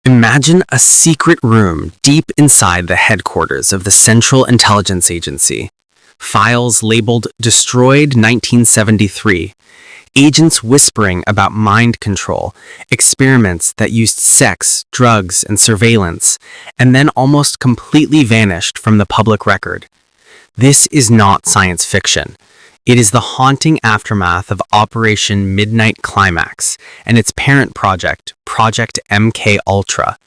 Imagine a secret room deep inside the headquarters of the Central Intelligence Agency. Files labeled Destroyed 1973. Agents whispering about mind control, experiments that used sex, drugs, and surveillance, and then almost completely vanished from the public record. This is not science fiction. It is the haunting aftermath of Operation Midnight Climax and its parent project, Project MK Ultra.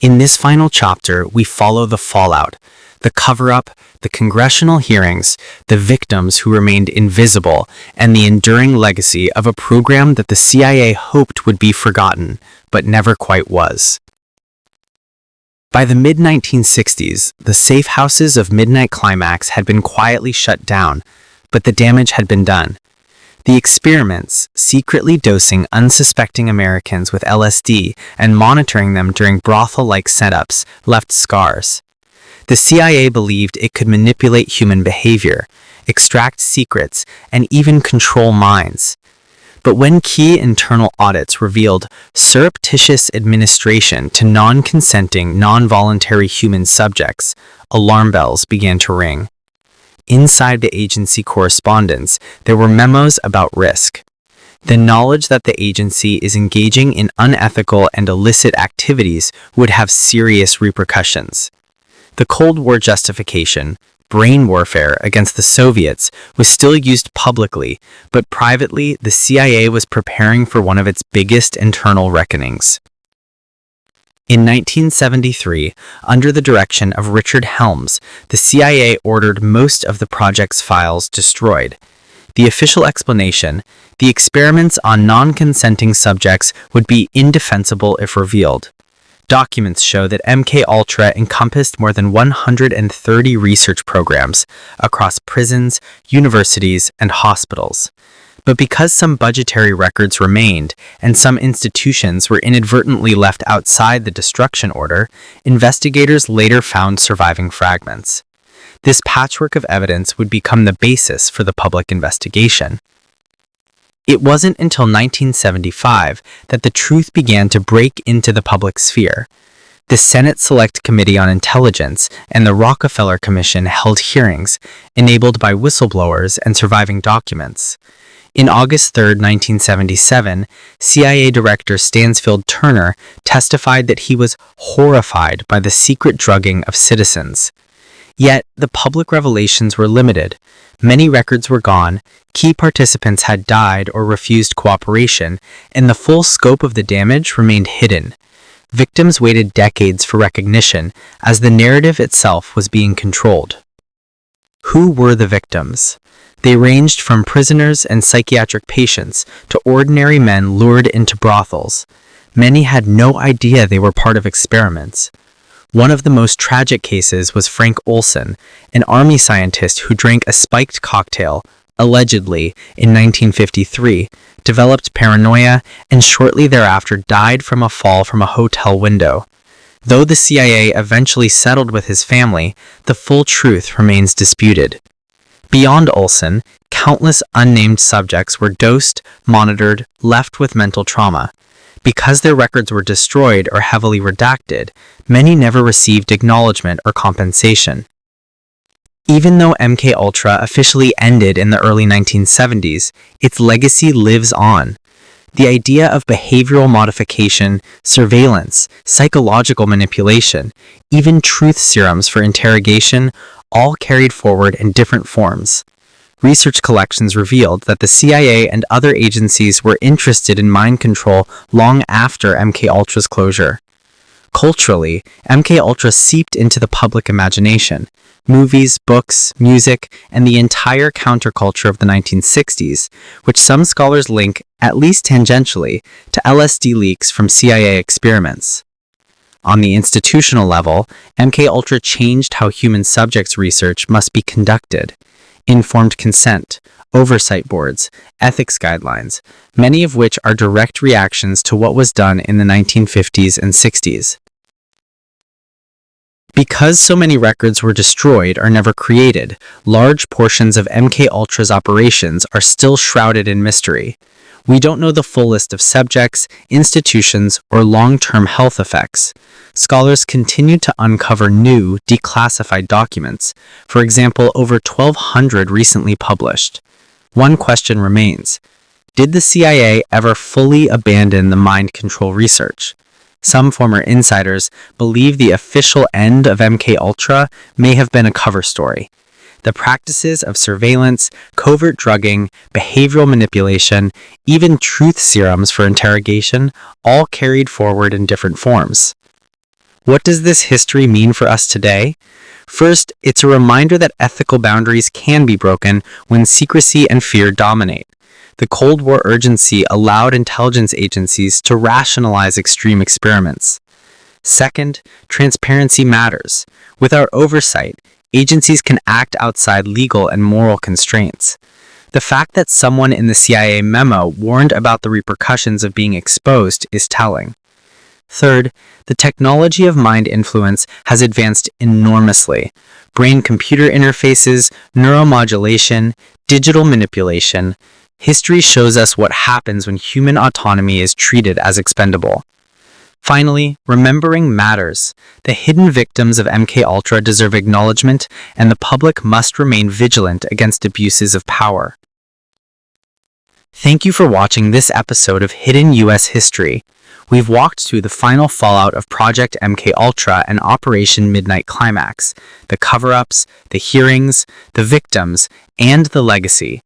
In this final chapter, we follow the fallout, the cover-up, the congressional hearings, the victims who remained invisible, and the enduring legacy of a program that the CIA hoped would be forgotten, but never quite was. By the mid-1960s, the safe houses of Midnight Climax had been quietly shut down, but the damage had been done. The experiments, secretly dosing unsuspecting Americans with LSD and monitoring them during brothel-like setups, left scars. The CIA believed it could manipulate human behavior, extract secrets, and even control minds. But when key internal audits revealed surreptitious administration to non-consenting, non-voluntary human subjects, alarm bells began to ring. Inside the agency correspondence, there were memos about risk. The knowledge that the agency is engaging in unethical and illicit activities would have serious repercussions. The Cold War justification, brain warfare against the Soviets, was still used publicly, but privately, the CIA was preparing for one of its biggest internal reckonings. In 1973, under the direction of Richard Helms, the CIA ordered most of the project's files destroyed. The official explanation, the experiments on non-consenting subjects would be indefensible if revealed. Documents show that MK Ultra encompassed more than 130 research programs across prisons, universities, and hospitals. But because some budgetary records remained and some institutions were inadvertently left outside the destruction order, investigators later found surviving fragments. This patchwork of evidence would become the basis for the public investigation. It wasn't until 1975 that the truth began to break into the public sphere. The Senate Select Committee on Intelligence and the Rockefeller Commission held hearings, enabled by whistleblowers and surviving documents. In August 3, 1977, CIA Director Stansfield Turner testified that he was horrified by the secret drugging of citizens. Yet, the public revelations were limited. Many records were gone, key participants had died or refused cooperation, and the full scope of the damage remained hidden. Victims waited decades for recognition, as the narrative itself was being controlled. Who were the victims? They ranged from prisoners and psychiatric patients to ordinary men lured into brothels. Many had no idea they were part of experiments. One of the most tragic cases was Frank Olson, an army scientist who drank a spiked cocktail, allegedly, in 1953, developed paranoia, and shortly thereafter died from a fall from a hotel window. Though the CIA eventually settled with his family, the full truth remains disputed. Beyond Olson, countless unnamed subjects were dosed, monitored, left with mental trauma. Because their records were destroyed or heavily redacted, many never received acknowledgement or compensation. Even though MK Ultra officially ended in the early 1970s, its legacy lives on. The idea of behavioral modification, surveillance, psychological manipulation, even truth serums for interrogation, all carried forward in different forms. Research collections revealed that the CIA and other agencies were interested in mind control long after MK Ultra's closure. Culturally, MK Ultra seeped into the public imagination. Movies, books, music, and the entire counterculture of the 1960s, which some scholars link, at least tangentially, to LSD leaks from CIA experiments. On the institutional level, MK Ultra changed how human subjects research must be conducted. Informed consent, oversight boards, ethics guidelines, many of which are direct reactions to what was done in the 1950s and 60s. Because so many records were destroyed or never created, large portions of MK Ultra's operations are still shrouded in mystery. We don't know the full list of subjects, institutions, or long-term health effects. Scholars continue to uncover new, declassified documents, for example, over 1,200 recently published. One question remains. Did the CIA ever fully abandon the mind control research? Some former insiders believe the official end of MKUltra may have been a cover story. The practices of surveillance, covert drugging, behavioral manipulation, even truth serums for interrogation, all carried forward in different forms. What does this history mean for us today? First, it's a reminder that ethical boundaries can be broken when secrecy and fear dominate. The Cold War urgency allowed intelligence agencies to rationalize extreme experiments. Second, transparency matters. With our oversight, agencies can act outside legal and moral constraints. The fact that someone in the CIA memo warned about the repercussions of being exposed is telling. Third, the technology of mind influence has advanced enormously. Brain-computer interfaces, neuromodulation, digital manipulation. History shows us what happens when human autonomy is treated as expendable. Finally, remembering matters. The hidden victims of MKUltra deserve acknowledgement, and the public must remain vigilant against abuses of power. Thank you for watching this episode of Hidden U.S. History. We've walked through the final fallout of Project MKUltra and Operation Midnight Climax, the cover-ups, the hearings, the victims, and the legacy.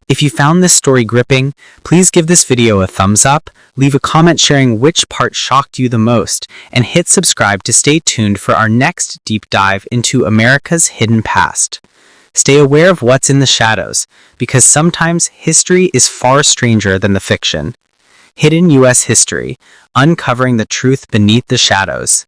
If you found this story gripping, please give this video a thumbs up, leave a comment sharing which part shocked you the most, and hit subscribe to stay tuned for our next deep dive into America's hidden past. Stay aware of what's in the shadows, because sometimes history is far stranger than the fiction. Hidden U.S. History, uncovering the truth beneath the shadows.